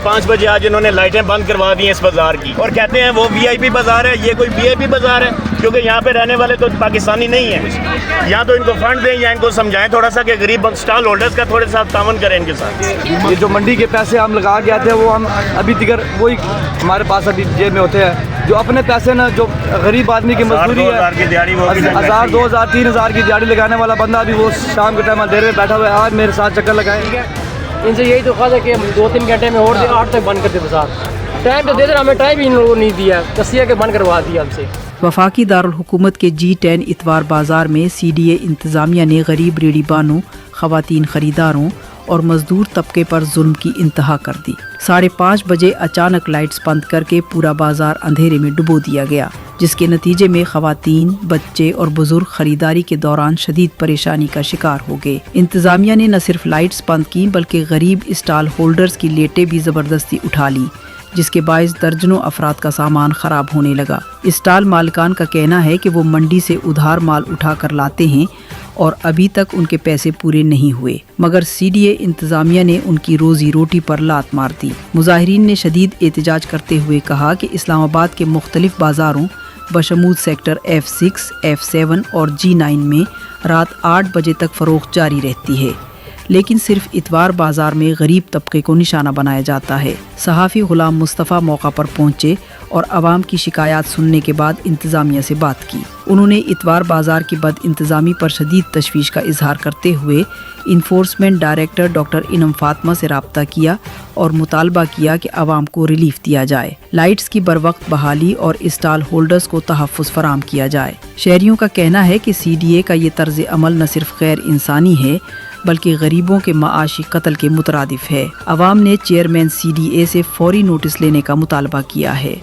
5:30 بجے آج انہوں نے لائٹیں بند کروا دی ہیں اس بازار کی اور کہتے ہیں وہ وی آئی پی بازار ہے. یہ کوئی وی آئی پی بازار ہے؟ کیونکہ یہاں پہ رہنے والے تو پاکستانی نہیں ہیں. یا تو ان کو فنڈ دیں یا ان کو سمجھائیں تھوڑا سا کہ غریب اسٹال ہولڈرز کا تھوڑے سا تعاون کریں ان کے ساتھ. یہ جو منڈی کے پیسے ہم لگا کے آتے ہیں وہ ہم ابھی دیگر وہی ہمارے پاس ابھی جیب میں ہوتے ہیں. جو اپنے پیسے نا جو غریب آدمی کی مزدوری ہے 1000 2000 3000 کی دیہڑی لگانے والا بندہ ابھی وہ شام کے ٹائم دیر میں بیٹھا ہوا ہے. آج میرے ساتھ چکر لگائیں. ان سے یہی تو خواہش ہے کہ 2-3 گھنٹے میں اور 8 تک بند کر دے بازار. ٹائم تو دے دیں, ہمیں ٹائم ہی ان لوگوں نے نہیں دیا, کسیہ کے بند کروا دیا ہم سے. وفاقی دارالحکومت کے G10 اتوار بازار میں CDA انتظامیہ نے غریب ریڑھی بانوں, خواتین خریداروں اور مزدور طبقے پر ظلم کی انتہا کر دی. 5:30 بجے اچانک لائٹس بند کر کے پورا بازار اندھیرے میں ڈبو دیا گیا, جس کے نتیجے میں خواتین, بچے اور بزرگ خریداری کے دوران شدید پریشانی کا شکار ہو گئے. انتظامیہ نے نہ صرف لائٹس بند کی بلکہ غریب اسٹال ہولڈرز کی لیٹیں بھی زبردستی اٹھا لی, جس کے باعث درجنوں افراد کا سامان خراب ہونے لگا. اسٹال مالکان کا کہنا ہے کہ وہ منڈی سے ادھار مال اٹھا کر لاتے ہیں اور ابھی تک ان کے پیسے پورے نہیں ہوئے, مگر CDA انتظامیہ نے ان کی روزی روٹی پر لات مار دی. مظاہرین نے شدید احتجاج کرتے ہوئے کہا کہ اسلام آباد کے مختلف بازاروں بشمول سیکٹر F6, F7 اور G9 میں رات 8 بجے تک فروخت جاری رہتی ہے, لیکن صرف اتوار بازار میں غریب طبقے کو نشانہ بنایا جاتا ہے. صحافی غلام مصطفیٰ موقع پر پہنچے اور عوام کی شکایات سننے کے بعد انتظامیہ سے بات کی. انہوں نے اتوار بازار کی بد انتظامی پر شدید تشویش کا اظہار کرتے ہوئے انفورسمنٹ ڈائریکٹر ڈاکٹر انعم فاطمہ سے رابطہ کیا اور مطالبہ کیا کہ عوام کو ریلیف دیا جائے, لائٹس کی بروقت بحالی اور اسٹال ہولڈرز کو تحفظ فراہم کیا جائے. شہریوں کا کہنا ہے کہ CDA کا یہ طرز عمل نہ صرف غیر انسانی ہے بلکہ غریبوں کے معاشی قتل کے مترادف ہے. عوام نے چیئرمین CDA سے فوری نوٹس لینے کا مطالبہ کیا ہے.